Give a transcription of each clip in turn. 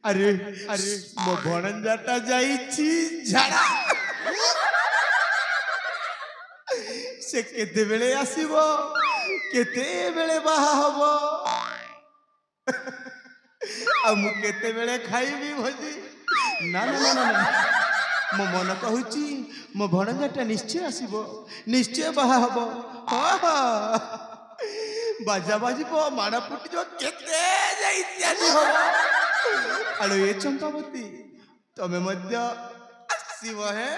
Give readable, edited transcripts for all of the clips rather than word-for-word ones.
अरे अरे मो भणंजाटा जाइछि झाड़ा से केते बेले आसीबो केते बेले बाहा हबो आ मु केते बेले खाइबी भोजी ना ना ना ना मो मन कहूची मो भणंजाटा निश्चय आसीबो निश्चय बाहा हबो बाजा बाजिबो माड़ा फुटिजो केते जाई इत्यादि हबो आलो ये चंपावती तमे मध्य आसीबो हे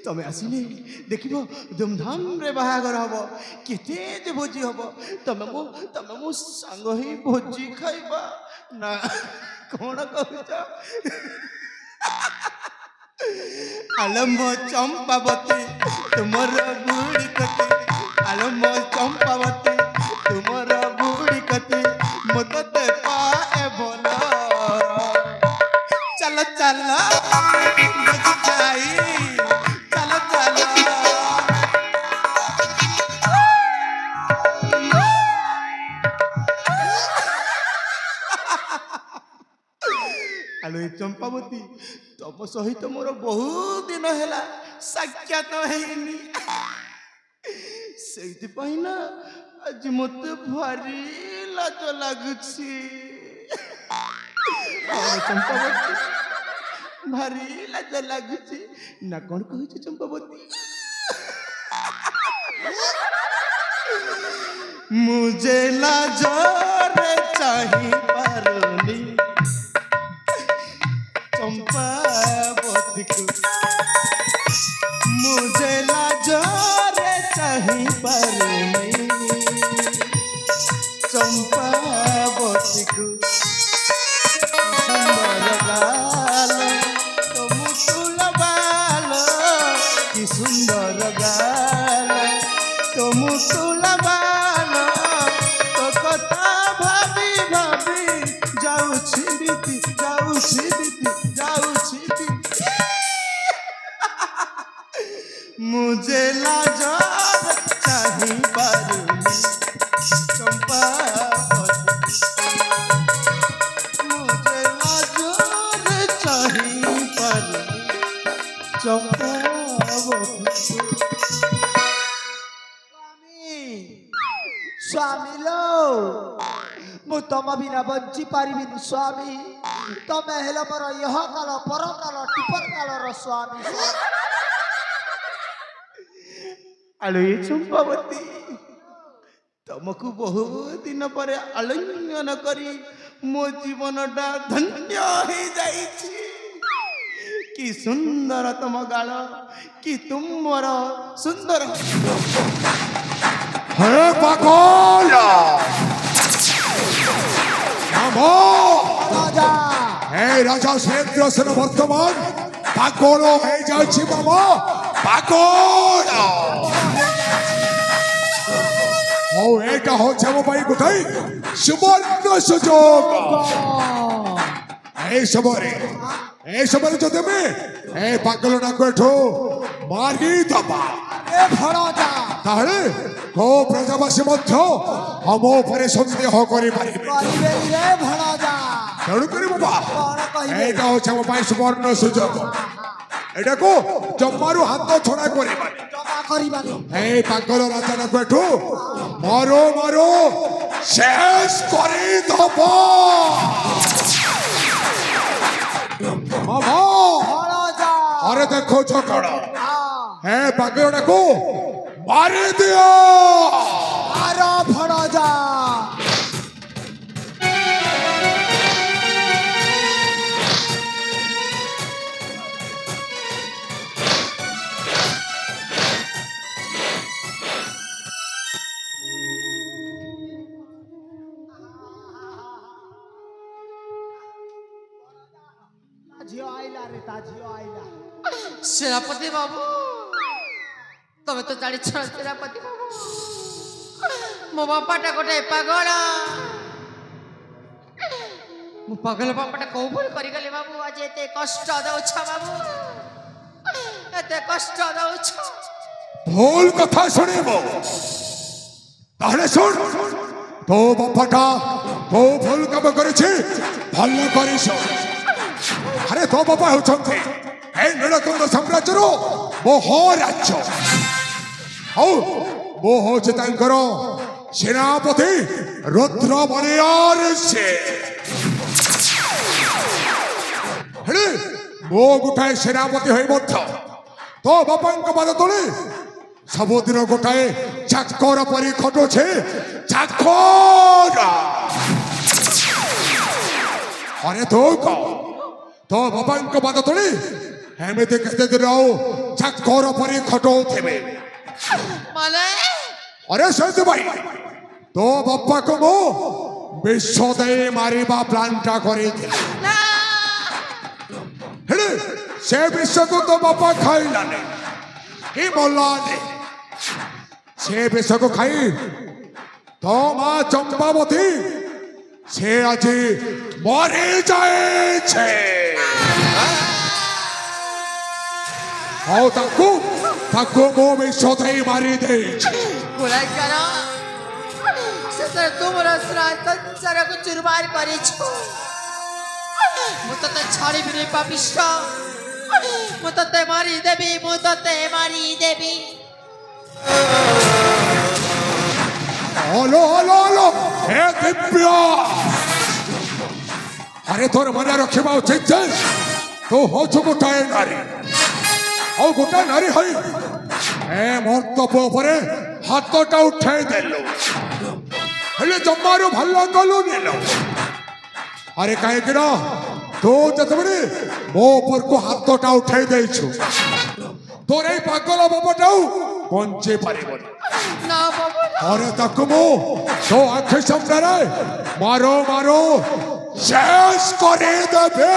तमे आसिले देखिबो धूमधाम रे बाहागर हबो केते जे भोजी हबो तमे मो संग ही भोजी खाइबा ना कोन कहूछ आलम चंपावती तुमर बुड़ी कती आलम चंपावती तुमर बुड़ी कती मते पाए बोलो चलो चलो बज जाई चलो चलो आलो चंपावती तम सहित मोर बहुत दिन है साक्षात हैनी से ना आज मत भारी लाज लगुची चंपावती भारी लाज लगुची ना कौन कहू चंपावती मुझे लाज रे चाही पारुनी चंपावती को मुझे लाज रे चाही पारुनी चंपावती को सुंदर गाल तो मुकुल बाल कि सुंदर गाल तो मुकुल बाल तो कथा भाभी भाभी जाउछि बीती मुझे लाज चाही पारुनी चंपावती मुझे लाज चाही पारुनी चंपावती स्वामी लो मु तम बिना बंची पारिबि स्वामी तमे हेलो मोर यह काल पर काल टिपर कालर स्वामी आलो ये चंपावती तुमको बहुत दिन पर आलिंगन करी मो जीवनटा धन्य हो जाइछि कि सुंदर तुम गाल कि तुमर सुंदर हे पागल राजा हे राजा श्वेत्र सेन वर्तमान पागल हो जाइछि बाबा पागल ओ एटा हो छमो भाई गुथाई सुवर्ण सुजोग ए सबरे जदे में ए पागल ना कोठो मारी दबा ए भराजा ताहले को प्रजावासी मध्य हम ऊपर संदेह करि पारिबे करिबे रे भराजा तेणु करी बाबा कोन कहिबे एटा हो छमो भाई सुवर्ण सुजोग एटा को जम्मारु हाथ छोड़ा करि जमा करिबानी ए पागल राजा ना कोठो मारो मारो शेष करि दबा बाबा भराजा अरे देखो झगड़ा हां है पागलड़ा को मार दिया आरो भराजा झियो आइला रे ता झियो आइला सेनापति बाबू तमे तो जानी छ सेनापति बाबू मो बापाटा गोटे पागल मो पागल बापाटा कौ भूल करी गले बाबू आज एते कष्ट दउछ बाबू एते कष्ट दउछ भूल कथा सुनिबो ताहले सुन तो बापाटा ବହୁ ଭୁଲ କାମ କରିଛି ଭଲ କରିଛ ଆରେ ତୋ ବାପା ହେଉଛନ୍ତି এই ନୀଳକଣ୍ଠ ସାମ୍ରାଜ୍ୟର ମହାରାଜ ଆଉ ମୁଁ ହଉଛି ତାଙ୍କର ସେନାପତି ରୁଦ୍ର ବଳିୟାର ସେ ହେଲେ ମୁଁ ଗୋଟାଏ ସେନାପତି ହୋଇ ମଧ୍ୟ ତୋ ବାପାଙ୍କ ପାଦ ତଳେ ସବୁଦିନ ଗୋଟାଏ ଚାକର ପରି ଖଟୁଛେ ଚାକର ଆରେ ତୁ କହ ତୋ ବାପାଙ୍କ ପାଦ ତଳେ ଏମିତି କେତେ ଦିନ ଆଉ ଚାକର ପରି ଖଟଉଥିବେ अरे सही भाई तो बापा को वो विश्व दे मारी बा प्लांटा करे हेले से विश्व को तो बापा खाई लाने ही बोला ने से विश्व को खाई तो माँ चंपावती से आज मरे जाए छे आओ ताको वो विश्व दे मारी दे बुराई करा से तुमरा संसार को चुरमार करे छो मुतते छाड़ी बिरे पापिष्ट मुतते मारी देवी ओलो हे दिव्या अरे तोर मने रखिबा उचित तो हो छु गोटाए नारी और गोटाए नारी हई ए मर्तव्य परे हाथटा उठाई देलो हेले जम्मारो भल्ला गलो नेलो अरे काहे किना तो जतबरे मो पर को हाथटा उठाई देछु तोरे पागल बाबाटाऊ पहुंचे पारिबो ना बाबा अरे तक मो तो आंखें सामने मारो शेष करे देबे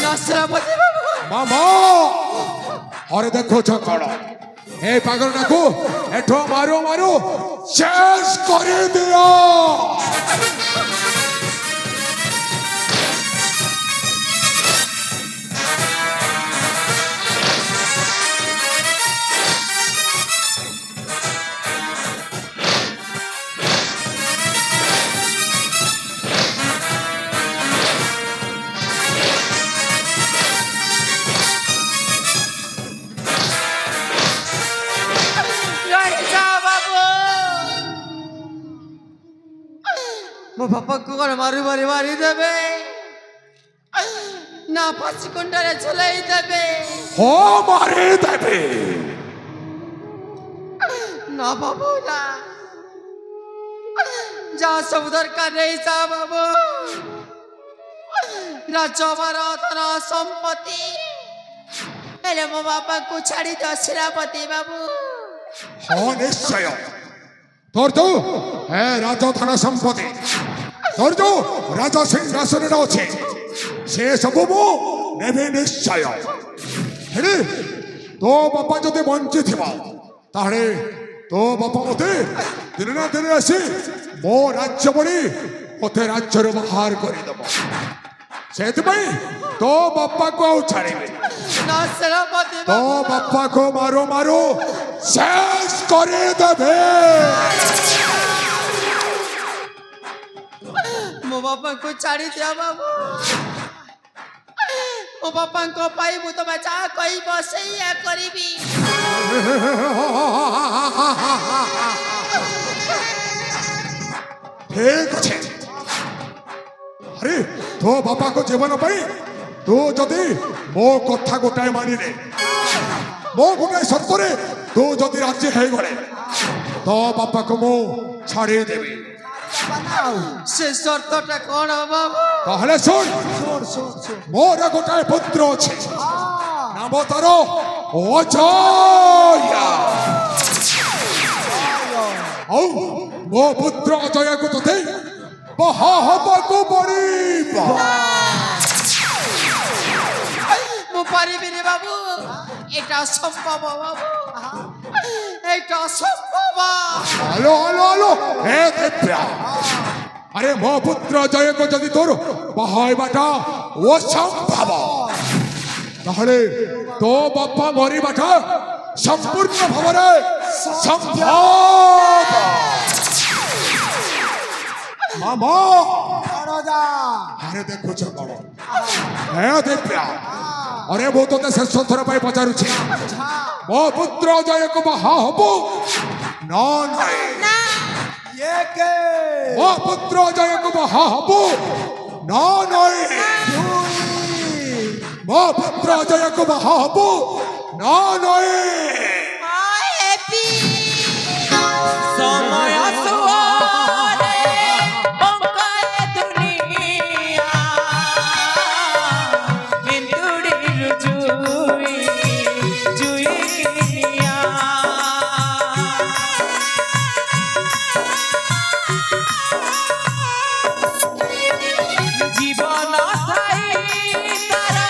नसरापति मामा अरे देखो छकड़ ए पागल डाको एठो मारो शेष करे दिया मो बापा को कौन मारी देबे ना फांसी कुंडले झुलाई देबे हो मारी देबे ना बाबू ना जा सब दरकार नहीं जा बाबू राजा हमारा धन संपत्ति हेले मो बापा को छाड़ी दो सेनापति बाबू हाँ निश्चय तोर तो है राजा धन संपत्ति तोर जो राजा सिंहासन अच्छे से सब मो नेबे निश्चय हेले तो बापा जदि बंची थिबा ताहे तो बापा मते दिन ना दिन आसी मो राज्य बड़ी मते राज्य रे बाहर करि दबो सेति पई तो बापा को आउ छाड़ीबे ना सेनापति तो बापा को मारो शेष करे देबे मो बापा को छाड़ी दिया बाबू मो बापा को पाई मु तो बचा कोई बसैया करीबी ठीक अच्छे अरे तो बापा को जीवन पाई तू जदि मो कथा गोटाए मानी रे मो गोटाए सत्तरे तू जदि राज्य है गले तो बापा को मो छाड़ी देबी से शर्तटा कौन बाबू कहले सुन मोर गोटाए पुत्र अच्छे नाम तारो अजय औ मो पुत्र अजय को तोते बहा हबको पड़ीबा मु पारिबिनी बाबू एटा संभव बाबू एटा संभव हेलो हे दिव्या अरे मो पुत्र अजय को जदि तोर बहाइबाटा वो संभव ताहले तो बापा मरिबाटा संपूर्ण भावरे संभव मामा कौन जा अरे देखो कौन हे दिव्या अरे वो तो शेष थर पर पचारुछि मो पुत्र अजय को बाहा हबो ना ना ये के मो पुत्र अजय को बाहा हबो ना नहीं मो पुत्र अजय को बाहा हबो ना नहीं समय सुआरे बंकाए दुनिया हिंदुड़ी रुजुई जुइनिया जीवन साई तारा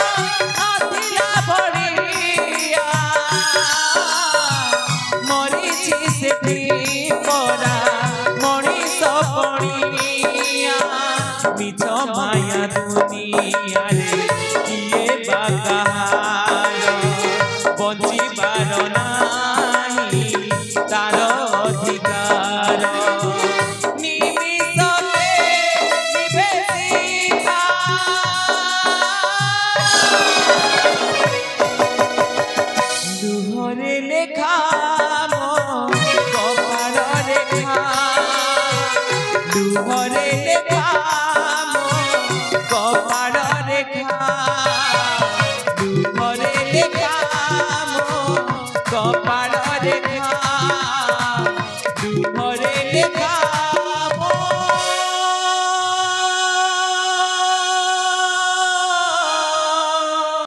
आसिला बड़िया मरीची सेठी परा मनीष पणिया मिछ माया दुनिया रे किए बाकार बंचिबार नाही तार अधिकार निमिषके निवेदिता लुहरे लेखा मो कपाल रेखा लुहरे लेखा मो कपाल रेखा